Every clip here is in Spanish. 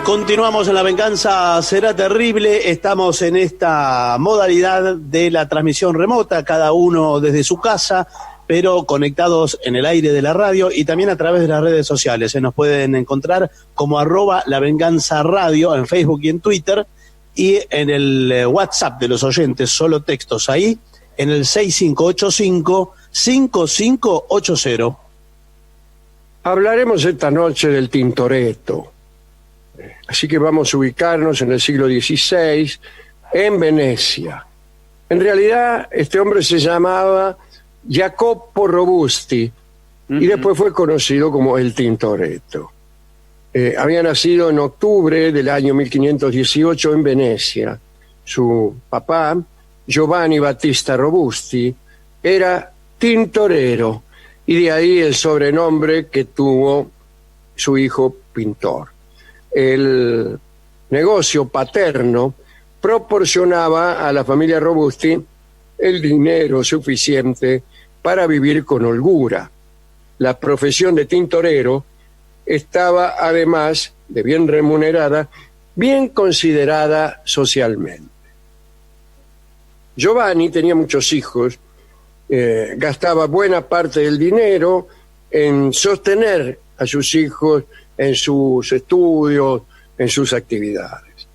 Continuamos en La Venganza Será Terrible. Estamos en esta modalidad de la transmisión remota, cada uno desde su casa, pero conectados en el aire de la radio y también a través de las redes sociales. Se nos pueden encontrar como @lavenganzaradio en Facebook y en Twitter, y en el WhatsApp de los oyentes, solo textos ahí, en el 6585-5580. Hablaremos esta noche del Tintoretto. Así que vamos a ubicarnos en el siglo XVI, en Venecia. En realidad, este hombre se llamaba Jacopo Robusti y después fue conocido como el Tintoretto. Había nacido en octubre del año 1518 en Venecia. Su papá, Giovanni Battista Robusti, era tintorero, y de ahí el sobrenombre que tuvo su hijo pintor. El negocio paterno proporcionaba a la familia Robusti el dinero suficiente para vivir con holgura. La profesión de tintorero estaba, además de bien remunerada, bien considerada socialmente. Giovanni tenía muchos hijos, gastaba buena parte del dinero en sostener a sus hijos en sus estudios, en sus actividades.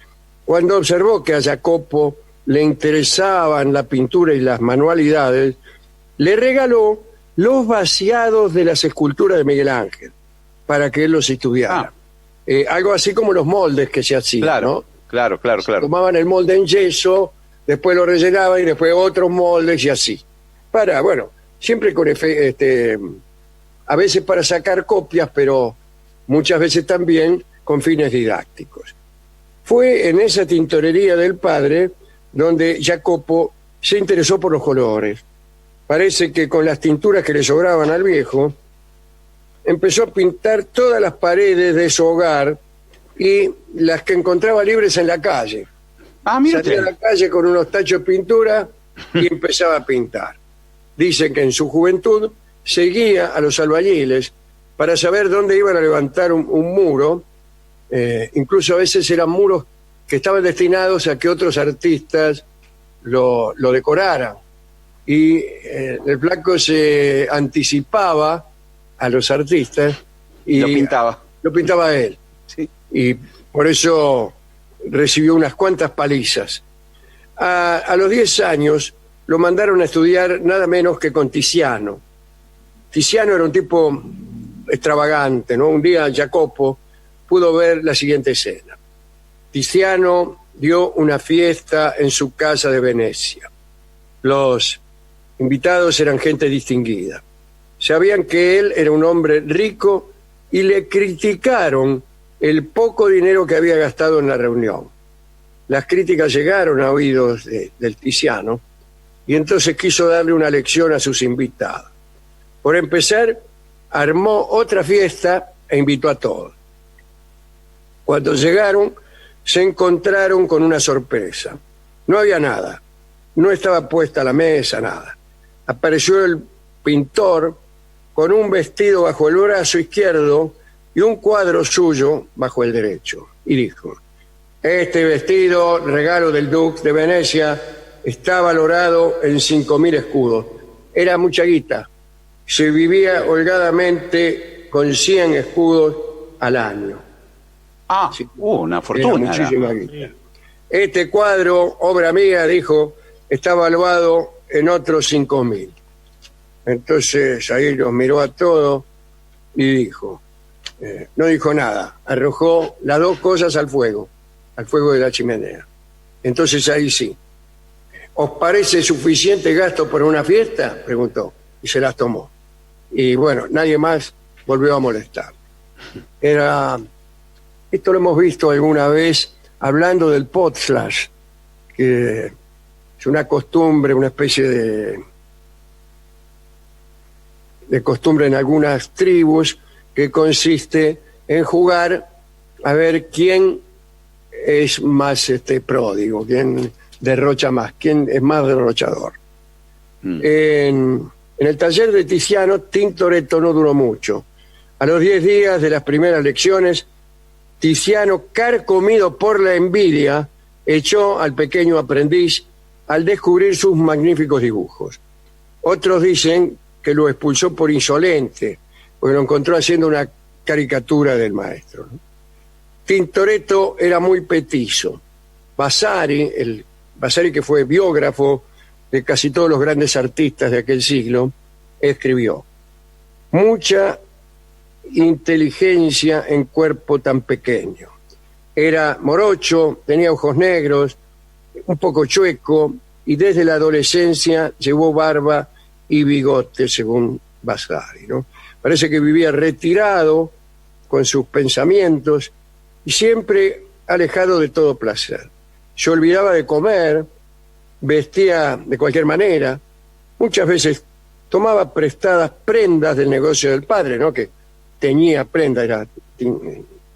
Cuando observó que a Jacopo le interesaban la pintura y las manualidades, le regaló los vaciados de las esculturas de Miguel Ángel para que él los estudiara. Algo así como los moldes que se hacían, claro, ¿no? Claro. Tomaban el molde en yeso, después lo rellenaban y después otros moldes y así. Siempre con a veces para sacar copias, pero muchas veces también con fines didácticos. Fue en esa tintorería del padre donde Jacopo se interesó por los colores. Parece que con las tinturas que le sobraban al viejo, empezó a pintar todas las paredes de su hogar y las que encontraba libres en la calle. Salía a la calle con unos tachos de pintura y empezaba a pintar. Dice que en su juventud seguía a los albañiles para saber dónde iban a levantar un muro. Incluso a veces eran muros que estaban destinados a que otros artistas lo decoraran. Y el flaco se anticipaba a los artistas y lo pintaba él. Sí. Y por eso recibió unas cuantas palizas. A los 10 años lo mandaron a estudiar nada menos que con Tiziano. Tiziano era un tipo extravagante, ¿no? Un día Jacopo pudo ver la siguiente escena. Tiziano dio una fiesta en su casa de Venecia. Los invitados eran gente distinguida. Sabían que él era un hombre rico y le criticaron el poco dinero que había gastado en la reunión. Las críticas llegaron a oídos del Tiziano y entonces quiso darle una lección a sus invitados. Por empezar, armó otra fiesta e invitó a todos. Cuando llegaron, se encontraron con una sorpresa. No había nada, no estaba puesta la mesa, nada. Apareció el pintor con un vestido bajo el brazo izquierdo y un cuadro suyo bajo el derecho. Y dijo: este vestido, regalo del duque de Venecia, está valorado en 5.000 escudos. Era mucha guita. Se vivía holgadamente con 100 escudos al año. Sí, una fortuna. Muchísima guita. Este cuadro, obra mía, dijo, está valuado en otros 5.000. Entonces ahí los miró a todos y dijo, no dijo nada, arrojó las dos cosas al fuego de la chimenea. Entonces ahí sí, ¿os parece suficiente gasto por una fiesta?, preguntó, y se las tomó. Y bueno, nadie más volvió a molestar. Esto lo hemos visto alguna vez hablando del potslash, que es una costumbre, una especie de costumbre en algunas tribus, que consiste en jugar a ver quién es más pródigo, quién derrocha más, quién es más derrochador. En el taller de Tiziano, Tintoretto no duró mucho. A los 10 días de las primeras lecciones, Tiziano, carcomido por la envidia, echó al pequeño aprendiz al descubrir sus magníficos dibujos. Otros dicen que lo expulsó por insolente, porque lo encontró haciendo una caricatura del maestro, ¿no? Tintoretto era muy petizo. Vasari, que fue biógrafo de casi todos los grandes artistas de aquel siglo, escribió: mucha inteligencia en cuerpo tan pequeño. Era morocho, tenía ojos negros, un poco chueco, y desde la adolescencia llevó barba y bigote, según Vasari, ¿no? Parece que vivía retirado con sus pensamientos y siempre alejado de todo placer. Se olvidaba de comer, vestía de cualquier manera, muchas veces tomaba prestadas prendas del negocio del padre, ¿no? Que teñía prendas, era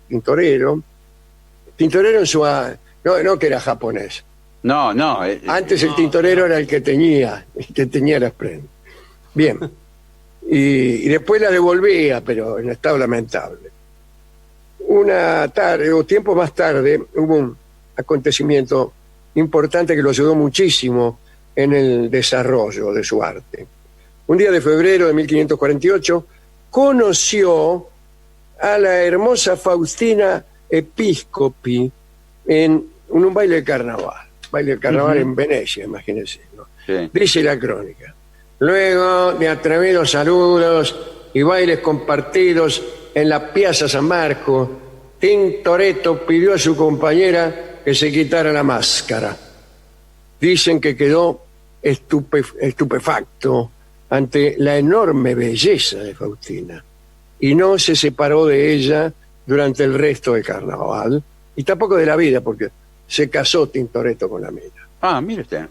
tintorero. Tintorero en su... No que era japonés. No. Antes el tintorero era el que teñía las prendas. Bien. Y después la devolvía, pero en estado lamentable. Una tarde, o tiempo más tarde, hubo un acontecimiento importante que lo ayudó muchísimo en el desarrollo de su arte. Un día de febrero de 1548 conoció a la hermosa Faustina Episcopi en un baile de carnaval. Baile de carnaval en Venecia, imagínense, ¿no? Sí. Dice la crónica: luego de atrevidos saludos y bailes compartidos en la Piazza San Marco, Tintoretto pidió a su compañera que se quitara la máscara. Dicen que quedó estupefacto ante la enorme belleza de Faustina y no se separó de ella durante el resto del carnaval y tampoco de la vida, porque se casó Tintoretto con la mina. Ah, mire usted.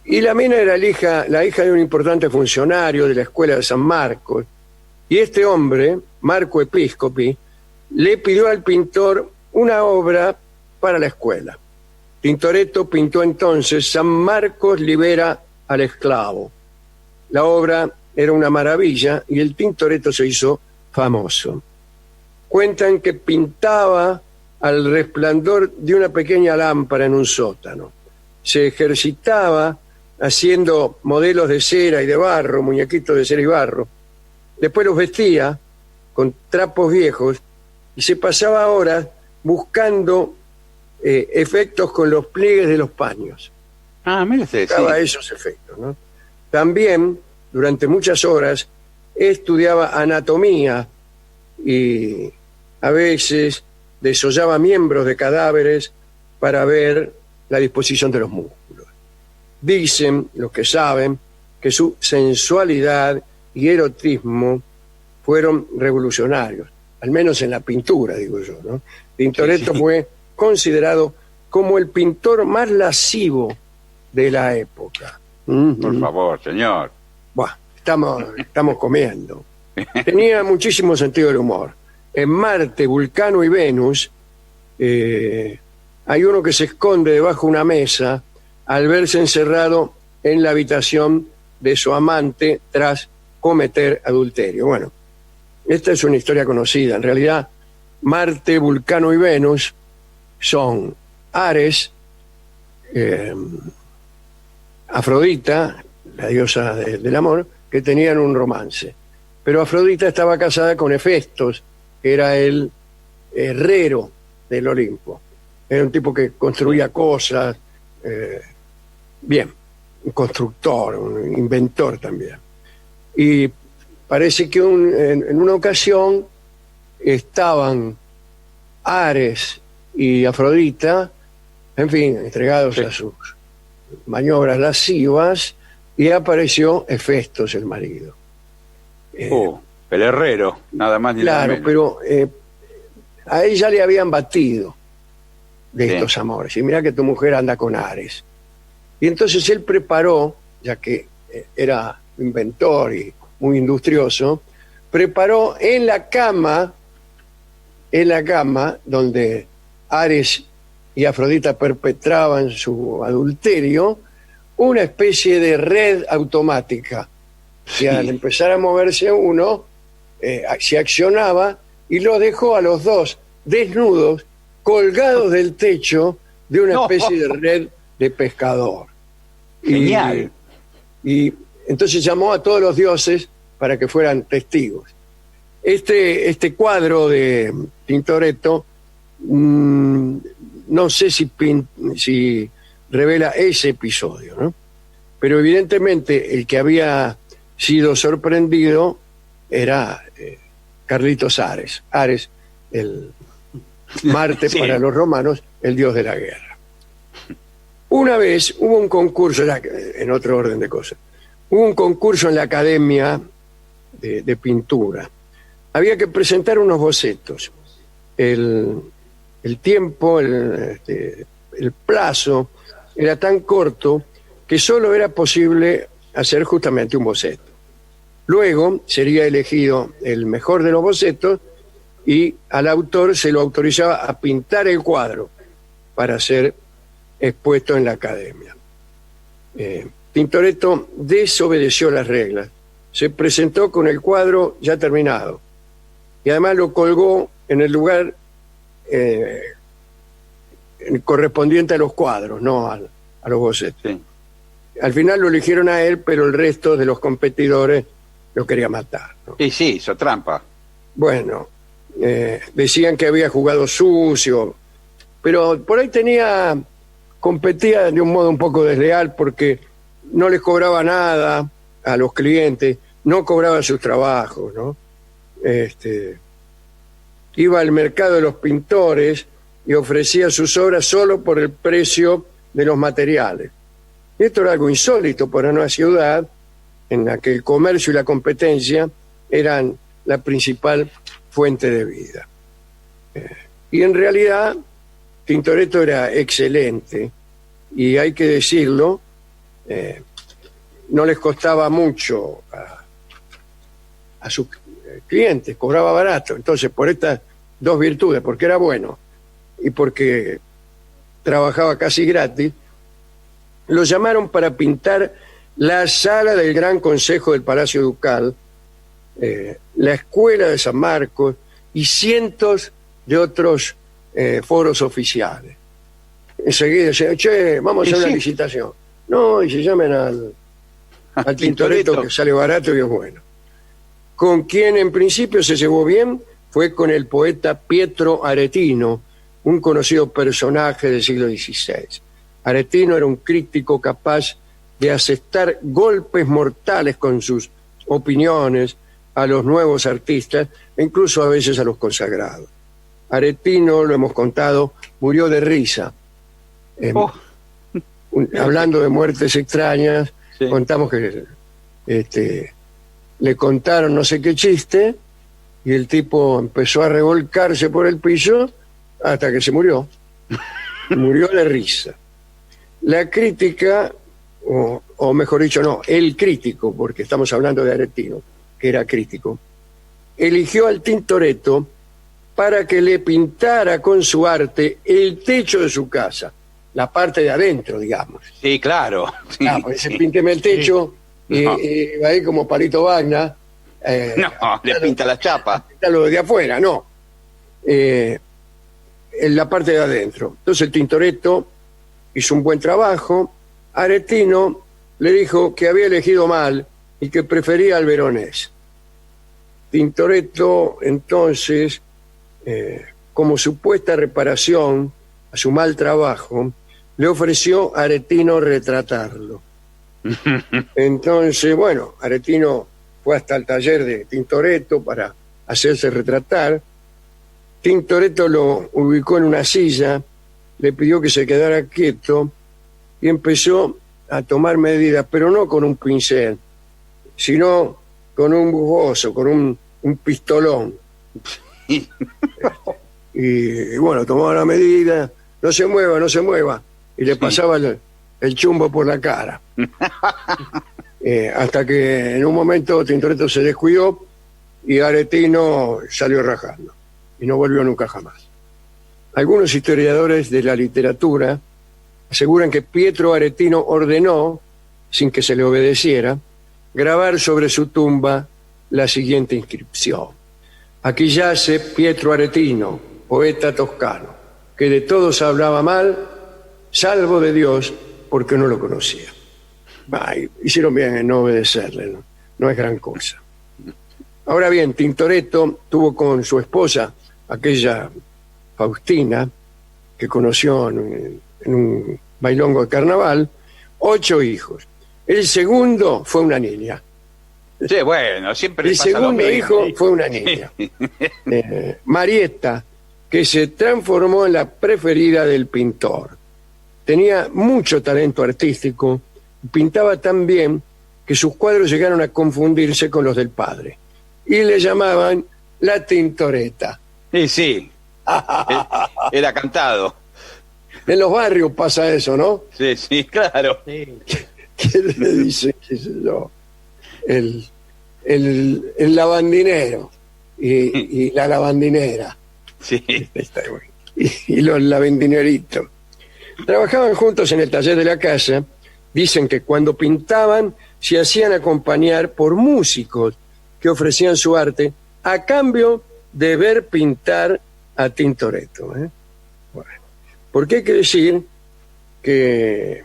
Y la mina era la hija de un importante funcionario de la escuela de San Marcos, y este hombre, Marco Episcopi, le pidió al pintor una obra para la escuela. Tintoretto pintó entonces San Marcos libera al esclavo. La obra era una maravilla y el Tintoretto se hizo famoso. Cuentan que pintaba al resplandor de una pequeña lámpara en un sótano. Se ejercitaba haciendo modelos de cera y de barro, muñequitos de cera y barro. Después los vestía con trapos viejos y se pasaba horas buscando efectos con los pliegues de los paños. Ah, mire usted, sí. Esos efectos, ¿no? También, durante muchas horas, estudiaba anatomía y a veces desollaba miembros de cadáveres para ver la disposición de los músculos. Dicen los que saben que su sensualidad y erotismo fueron revolucionarios, al menos en la pintura, digo yo, ¿no? Tintoretto fue considerado como el pintor más lascivo de la época. Por favor, señor. Buah, estamos comiendo. Tenía muchísimo sentido del humor. En Marte, Vulcano y Venus hay uno que se esconde debajo de una mesa al verse encerrado en la habitación de su amante tras cometer adulterio. Bueno, esta es una historia conocida. En realidad, Marte, Vulcano y Venus son Ares, Afrodita, la diosa del amor, que tenían un romance. Pero Afrodita estaba casada con Hefestos, que era el herrero del Olimpo. Era un tipo que construía cosas, bien, un constructor, un inventor también. Y parece que en una ocasión estaban Ares y Afrodita, en fin, entregados a sus maniobras lascivas, y apareció Hefestos, el marido. El herrero, nada más ni nada menos. Claro, pero a ella le habían batido de estos amores. Y mira que tu mujer anda con Ares. Y entonces él preparó, ya que era inventor y muy industrioso, preparó en la cama donde Ares y Afrodita perpetraban su adulterio, una especie de red automática. Si al empezar a moverse uno, se accionaba y los dejó a los dos desnudos, colgados del techo de una No. especie de red de pescador. Genial. Y entonces llamó a todos los dioses para que fueran testigos. Este cuadro de Tintoretto, no sé si revela ese episodio, ¿no? Pero evidentemente el que había sido sorprendido era Carlitos Ares. Ares, el Marte Sí. para los romanos, el dios de la guerra. Una vez hubo un concurso, ya en otro orden de cosas, hubo un concurso en la Academia de Pintura. Había que presentar unos bocetos. El tiempo, el plazo era tan corto que solo era posible hacer justamente un boceto. Luego sería elegido el mejor de los bocetos y al autor se lo autorizaba a pintar el cuadro para ser expuesto en la academia. Tintoretto desobedeció las reglas. Se presentó con el cuadro ya terminado y además lo colgó en el lugar correspondiente a los cuadros, no a los bocetos. Sí. Al final lo eligieron a él, pero el resto de los competidores lo quería matar, ¿no? Y sí, hizo trampa. Bueno, decían que había jugado sucio, pero por ahí competía de un modo un poco desleal porque no les cobraba nada a los clientes, no cobraba sus trabajos, ¿no? Iba al mercado de los pintores y ofrecía sus obras solo por el precio de los materiales. Y esto era algo insólito para una ciudad en la que el comercio y la competencia eran la principal fuente de vida. Y en realidad Tintoretto era excelente y hay que decirlo, no les costaba mucho a sus clientes, cobraba barato. Entonces, por estas dos virtudes, porque era bueno y porque trabajaba casi gratis, lo llamaron para pintar la sala del Gran Consejo del Palacio Ducal, la Escuela de San Marcos y cientos de otros foros oficiales. Enseguida decían, che, vamos a hacer una licitación. No, y se llamen al Tintoretto, que sale barato y es bueno. Con quien en principio se llevó bien fue con el poeta Pietro Aretino, un conocido personaje del siglo XVI. Aretino era un crítico capaz de asestar golpes mortales con sus opiniones a los nuevos artistas e incluso a veces a los consagrados. Aretino, lo hemos contado, murió de risa. Hablando de muertes extrañas, sí. Contamos que le contaron no sé qué chiste y el tipo empezó a revolcarse por el piso hasta que se murió. Murió de risa. La crítica, o mejor dicho, no, el crítico, porque estamos hablando de Aretino, que era crítico, eligió al Tintoretto para que le pintara con su arte el techo de su casa, la parte de adentro, digamos. Sí, claro. Sí, pues se pínteme el techo y va ahí como Palito Bagna. No, le pinta la chapa. Pinta lo de afuera, no. En la parte de adentro. Entonces el Tintoretto hizo un buen trabajo. Aretino le dijo que había elegido mal y que prefería al veronés. Tintoretto, entonces, como supuesta reparación a su mal trabajo, le ofreció a Aretino retratarlo. Entonces, bueno, Aretino fue hasta el taller de Tintoretto para hacerse retratar. Tintoretto lo ubicó en una silla, le pidió que se quedara quieto y empezó a tomar medidas, pero no con un pincel, sino con un bujoso, con un pistolón. Y bueno, tomaba la medida, no se mueva, y le pasaba el chumbo por la cara. Hasta que en un momento Tintoretto se descuidó y Aretino salió rajando y no volvió nunca jamás. Algunos historiadores de la literatura aseguran que Pietro Aretino ordenó, sin que se le obedeciera, grabar sobre su tumba la siguiente inscripción: aquí yace Pietro Aretino, poeta toscano, que de todos hablaba mal, salvo de Dios, porque no lo conocía. Hicieron bien en no obedecerle, ¿no? No es gran cosa. Ahora bien, Tintoretto tuvo con su esposa, aquella Faustina, que conoció en un bailongo de carnaval, 8 hijos. El segundo fue una niña. Sí, bueno, siempre El pasa lo segundo mismo. hijo fue una niña, Marietta, que se transformó en la preferida del pintor. Tenía mucho talento artístico, pintaba tan bien que sus cuadros llegaron a confundirse con los del padre y le llamaban la Tintoretta. Sí, sí. Era cantado. En los barrios pasa eso, ¿no? Sí, sí, claro. Sí. ¿Quién le dice, qué sé yo? El lavandinero y la lavandinera. Sí. Está bueno. Y los lavandineritos. Trabajaban juntos en el taller de la casa. Dicen que cuando pintaban se hacían acompañar por músicos que ofrecían su arte a cambio de ver pintar a Tintoretto. ¿Eh? Bueno, porque hay que decir que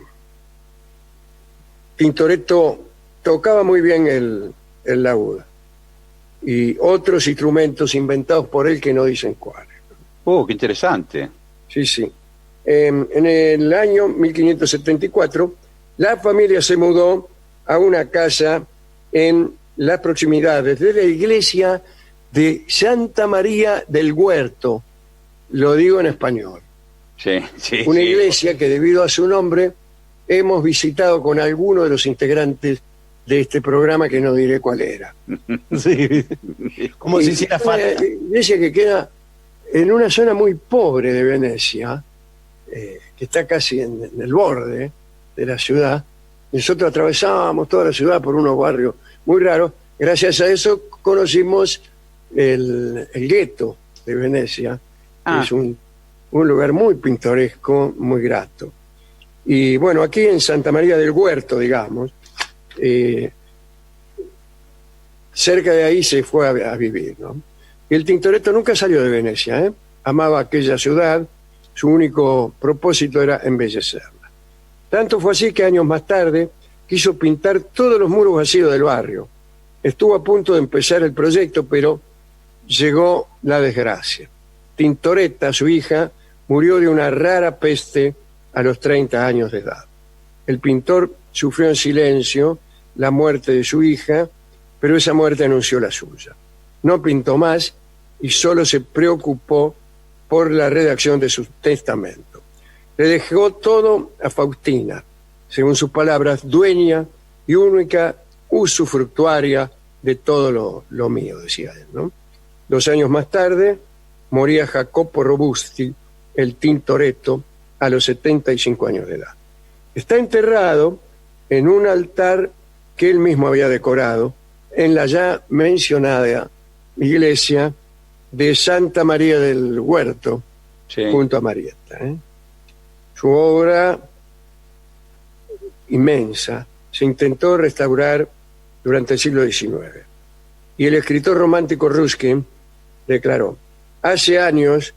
Tintoretto tocaba muy bien el laúd y otros instrumentos inventados por él que no dicen cuáles. Qué interesante. Sí, sí. En el año 1574, la familia se mudó a una casa en las proximidades de la iglesia de Santa María del Huerto. Lo digo en español. Sí, sí. Una sí. iglesia que debido a su nombre hemos visitado con alguno de los integrantes de este programa, que no diré cuál era. Sí. Como si hiciera Una falta. iglesia que queda en una zona muy pobre de Venecia, que está casi en el borde de la ciudad. Nosotros atravesábamos toda la ciudad por unos barrios muy raros. Gracias a eso conocimos el gueto de Venecia, que es un lugar muy pintoresco, muy grato. Y bueno, aquí en Santa María del Huerto, digamos, cerca de ahí se fue a vivir, ¿no? Y el Tintoretto nunca salió de Venecia, ¿eh? Amaba aquella ciudad, su único propósito era embellecerla. Tanto fue así que años más tarde quiso pintar todos los muros vacíos del barrio. Estuvo a punto de empezar el proyecto, pero llegó la desgracia. Tintoretta, su hija, murió de una rara peste a los 30 años de edad. El pintor sufrió en silencio la muerte de su hija, pero esa muerte anunció la suya. No pintó más y solo se preocupó por la redacción de su testamento. Le dejó todo a Faustina, según sus palabras, dueña y única usufructuaria de todo lo mío, decía él, ¿no? 2 años más tarde moría Jacopo Robusti, el Tintoretto, a los 75 años de edad. Está enterrado en un altar que él mismo había decorado en la ya mencionada iglesia de Santa María del Huerto, Sí. junto a Marietta. Su obra inmensa se intentó restaurar durante el siglo XIX. Y el escritor romántico Ruskin declaró: hace años,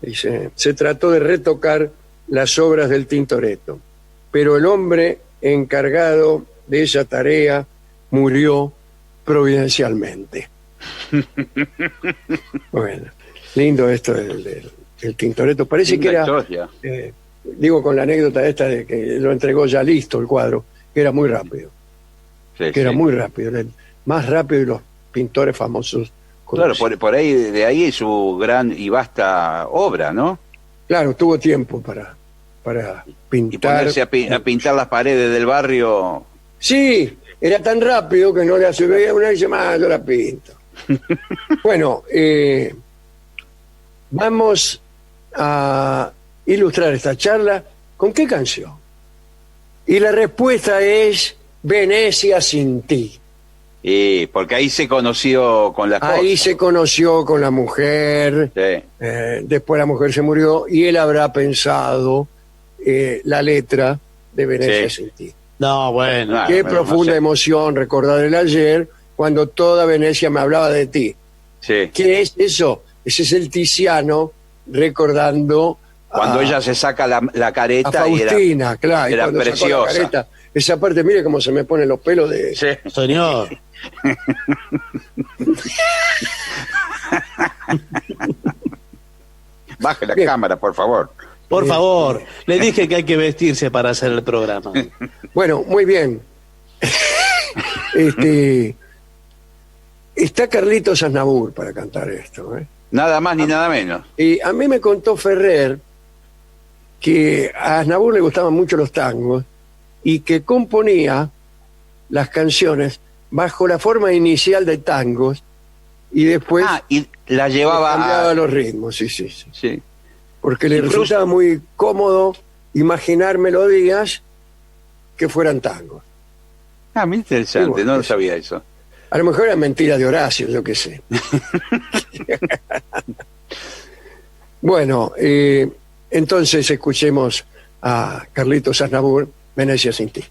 dice, se trató de retocar las obras del Tintoretto, pero el hombre encargado de esa tarea murió providencialmente. Bueno, lindo esto del Tintoretto. Parece que era, Historia. digo con la anécdota esta de que lo entregó ya listo el cuadro, que era muy rápido, Sí, que era sí. muy rápido, era el más rápido de los pintores famosos. Claro, conocidos. por ahí, de ahí su gran y vasta obra, ¿no? Claro, tuvo tiempo para Y pintar. ponerse a pintar las paredes del barrio. Sí, era tan rápido que no le hace veía una y dice, más, yo la pinto. Bueno, vamos a ilustrar esta charla con qué canción. Y la respuesta es Venecia sin ti. Porque ahí se conoció con la esposa. Ahí se conoció con la mujer, Sí. después la mujer se murió y él habrá pensado la letra de Venecia Sí. sin ti. No, bueno. Ah, Qué bueno, profunda no sé. emoción recordar el ayer cuando toda Venecia me hablaba de ti. Sí. ¿Qué es eso? Ese es el Tiziano recordando Cuando ella se saca la a careta Faustina, claro, y era cuando sacó la preciosa. careta, esa parte, mire cómo se me ponen los pelos de... Sí. Señor. Baje la Bien. cámara, por favor. Por favor, le dije que hay que vestirse para hacer el programa. Bueno, muy bien. Está Carlitos Aznavour para cantar esto, ¿eh? Nada más ni nada menos. Y a mí me contó Ferrer que a Aznavour le gustaban mucho los tangos y que componía las canciones bajo la forma inicial de tangos y después Y la llevaba cambiaba los ritmos, sí. Sí. Porque le Incluso- resultaba muy cómodo imaginar melodías que fueran tangos. Muy interesante, Sí, bueno, no lo sí. sabía eso. A lo mejor era mentira de Horacio, yo qué sé. Bueno, entonces escuchemos a Carlitos Aznavour, Venecia sin ti.